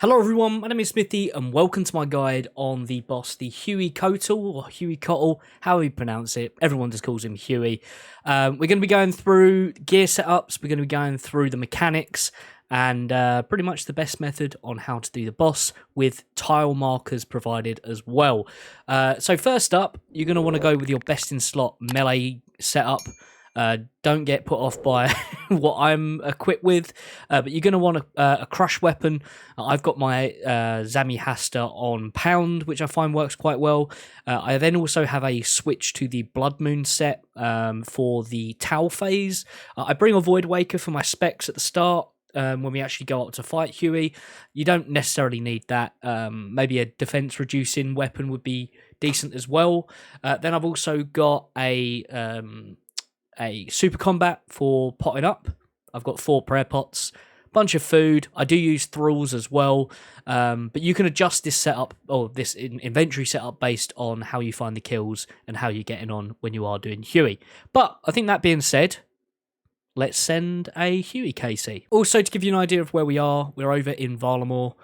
Hello everyone, my name is Smithy and welcome to my guide on the boss, the Hueycoatl or Hueycoatl, how you pronounce it. Everyone just calls him Huey. We're going to be going through gear setups, we're going to be going through the mechanics and pretty much the best method on how to do the boss with tile markers provided as well. So first up, you're going to want to go with your best in slot melee setup. Don't get put off by what I'm equipped with, but you're going to want a crush weapon. I've got my Zami Hasta on pound, which I find works quite well. I then also have a switch to the Blood Moon set for the Tau phase. I bring a Void Waker for my specs at the start. When we actually go out to fight Huey, you don't necessarily need that. Maybe a defense reducing weapon would be decent as well. Then I've also got a super combat for potting up. I've got 4 prayer pots, bunch of food. I do use thralls as well, but you can adjust this setup or this inventory setup based on how you find the kills and how you're getting on when you are doing Huey. But I think that being said, let's send a Huey KC. Also, to give you an idea of where we are, we're over in Varlamore.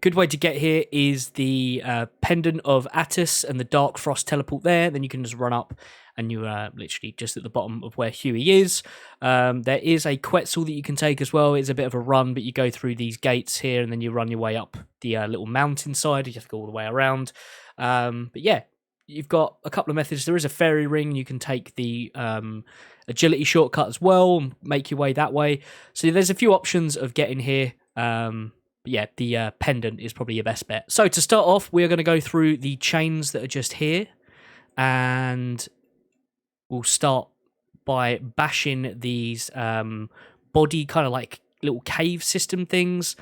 Good way to get here is the Pendant of Attis and the Dark Frost teleport there. Then you can just run up and you're literally just at the bottom of where Huey is. There is a Quetzal that you can take as well. It's a bit of a run, but you go through these gates here and then you run your way up the little mountainside. You have to go all the way around. But yeah, you've got a couple of methods. There is a fairy ring. You can take the agility shortcut as well and make your way that way. So there's a few options of getting here. But yeah, the pendant is probably your best bet. So to start off, we are going to go through the chains that are just here. And we'll start by bashing these body kind of like little cave system things.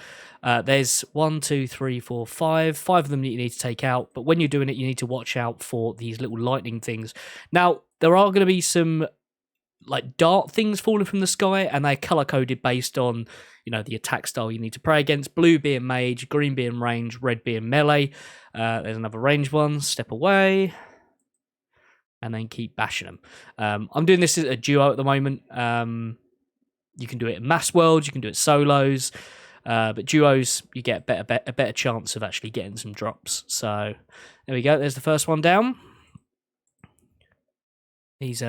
There's 1, 2, 3, 4, 5. 5 of them that you need to take out. But when you're doing it, you need to watch out for these little lightning things. Now, there are going to be some like dart things falling from the sky, and they're color coded based on, you know, the attack style you need to pray against. Blue being mage, green being range, red being melee. There's another range one. Step away. And then keep bashing them. I'm doing this as a duo at the moment. You can do it in mass worlds, you can do it solos, but duos you get a better chance of actually getting some drops. So there we go. There's the first one down. These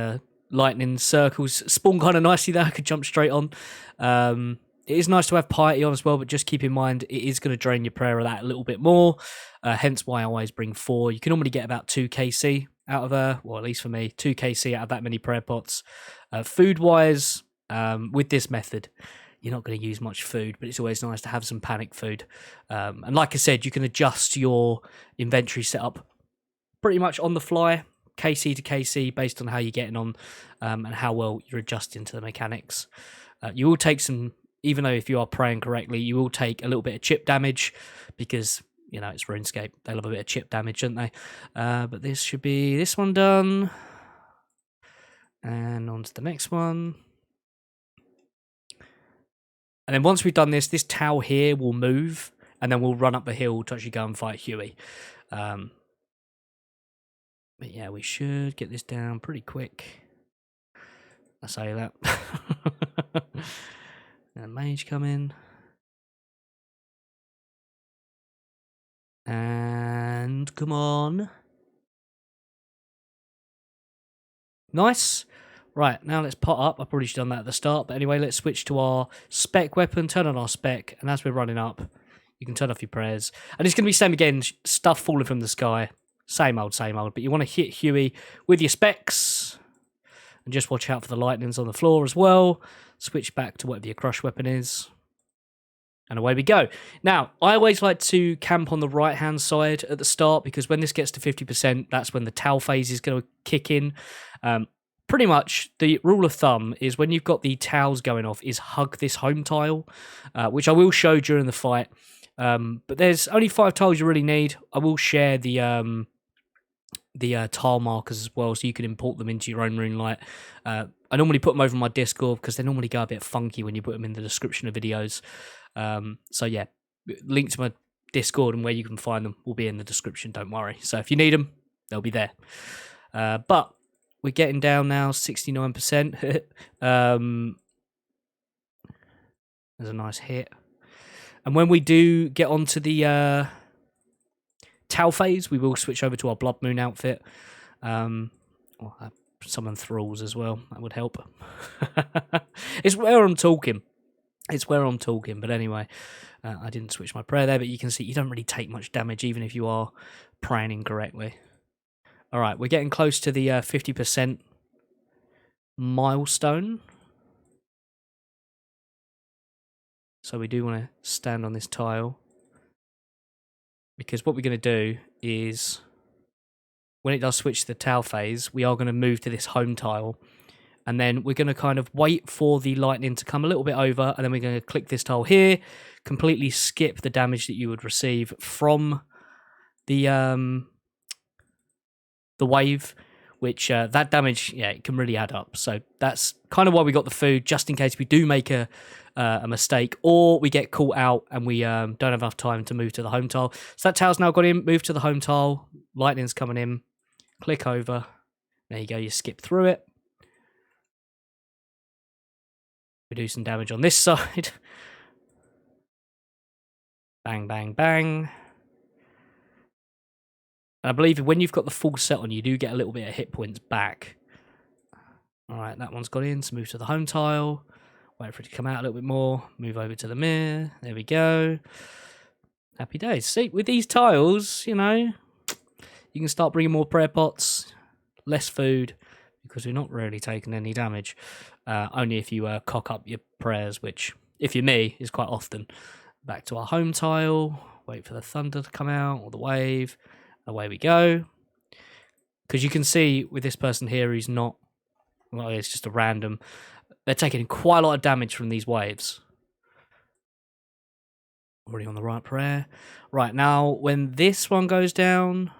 lightning circles spawn kind of nicely there. I could jump straight on. It is nice to have piety on as well, but just keep in mind it is going to drain your prayer of that a little bit more. Hence why I always bring 4. You can normally get about 2 KC out of well, at least for me, 2 KC out of that many prayer pots. Food wise, with this method, you're not going to use much food, but it's always nice to have some panic food. And like I said, you can adjust your inventory setup pretty much on the fly, KC to KC, based on how you're getting on and how well you're adjusting to the mechanics. You will take some, even though if you are praying correctly, you will take a little bit of chip damage because, you know, it's RuneScape. They love a bit of chip damage, don't they? But this should be this one done. And on to the next one. And then once we've done this, this Tau here will move, and then we'll run up the hill to actually go and fight Huey. But yeah, we should get this down pretty quick. I say that. And mage come in. And come on. Nice. Right, now let's pot up. I probably should have done that at the start. But anyway, let's switch to our spec weapon. Turn on our spec. And as we're running up, you can turn off your prayers. And it's going to be same again. Stuff falling from the sky. Same old, same old. But you want to hit Huey with your specs. And just watch out for the lightnings on the floor as well. Switch back to whatever your crush weapon is. And away we go. Now, I always like to camp on the right-hand side at the start because when this gets to 50%, that's when the Tau phase is going to kick in. Pretty much, the rule of thumb is when you've got the Taus going off is hug this home tile, which I will show during the fight. But there's only 5 tiles you really need. I will share the tile markers as well, so you can import them into your own RuneLite. I normally put them over my Discord because they normally go a bit funky when you put them in the description of videos. So yeah, link to my Discord and where you can find them will be in the description, don't worry. So if you need them, they'll be there. But we're getting down now, 69%. There's a nice hit. And when we do get onto the Tau phase, we will switch over to our Blood Moon outfit. Summon Thralls as well. That would help. It's where I'm talking. But anyway, I didn't switch my prayer there, but you can see you don't really take much damage even if you are praying incorrectly. All right, we're getting close to the 50% milestone. So we do want to stand on this tile. Because what we're going to do is, when it does switch to the Tau phase, we are going to move to this home tile. And then we're going to kind of wait for the lightning to come a little bit over. And then we're going to click this tile here, completely skip the damage that you would receive from the wave, which that damage, yeah, it can really add up. So that's kind of why we got the food, just in case we do make a mistake, or we get caught out and we don't have enough time to move to the home tile. So that tile's now got in, move to the home tile, lightning's coming in, click over, there you go, you skip through it. We do some damage on this side. Bang, bang, bang. And I believe when you've got the full set on, you do get a little bit of hit points back. All right, that one's got in, so move to the home tile. Wait for it to come out a little bit more. Move over to the mirror. There we go. Happy days. See, with these tiles, you know, you can start bringing more prayer pots, less food, because we're not really taking any damage. Only if you cock up your prayers, which, if you're me, is quite often. Back to our home tile. Wait for the thunder to come out, or the wave. Away we go. Because you can see with this person here, he's not, well, it's just a random. They're taking quite a lot of damage from these waves. Already on the right prayer. Right, now, when this one goes down,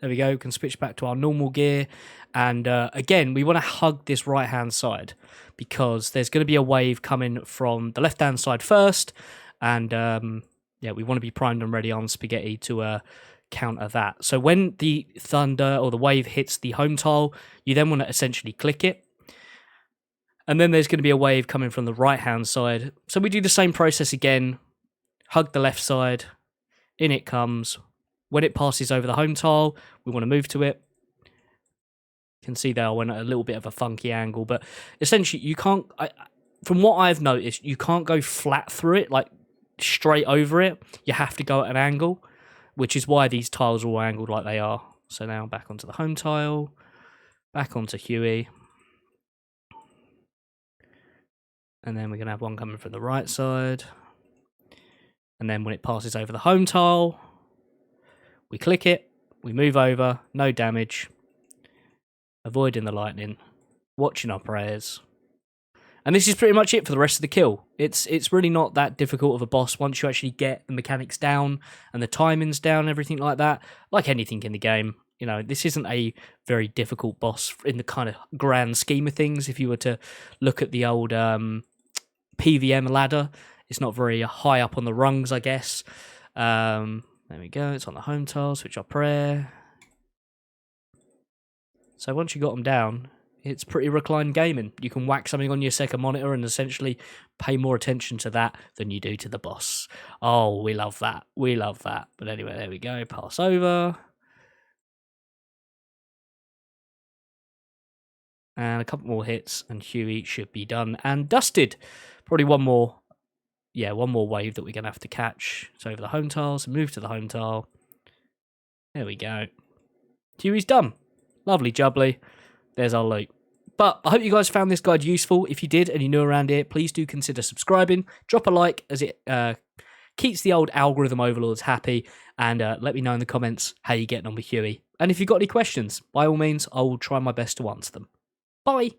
there we go, we can switch back to our normal gear. And again, we want to hug this right-hand side, because there's going to be a wave coming from the left-hand side first. And, yeah, we want to be primed and ready on Spaghetti to counter that. So when the thunder or the wave hits the home tile, you then want to essentially click it. And then there's going to be a wave coming from the right-hand side. So we do the same process again. Hug the left side. In it comes. When it passes over the home tile, we want to move to it. You can see there I went at a little bit of a funky angle. But essentially, you can't... from what I've noticed, you can't go flat through it, like straight over it. You have to go at an angle, which is why these tiles are all angled like they are. So now back onto the home tile. Back onto Huey. And then we're going to have one coming from the right side. And then when it passes over the home tile, we click it, we move over, no damage, avoiding the lightning, watching our prayers. And this is pretty much it for the rest of the kill. It's really not that difficult of a boss once you actually get the mechanics down and the timings down and everything like that. Like anything in the game, you know, this isn't a very difficult boss in the kind of grand scheme of things. If you were to look at the old PVM ladder, it's not very high up on the rungs, I guess. There we go, it's on the home tile, switch our prayer. So once you got them down, it's pretty reclined gaming. You can whack something on your second monitor and essentially pay more attention to that than you do to the boss. Oh, we love that. We love that. But anyway, there we go, pass over. And a couple more hits, and Huey should be done and dusted. Probably one more. Yeah, one more wave that we're going to have to catch. So over the home tile, so move to the home tile. There we go. Huey's done. Lovely jubbly. There's our loot. But I hope you guys found this guide useful. If you did and you're new around here, please do consider subscribing. Drop a like, as it keeps the old algorithm overlords happy. And let me know in the comments how you're getting on with Huey. And if you've got any questions, by all means, I will try my best to answer them. Bye.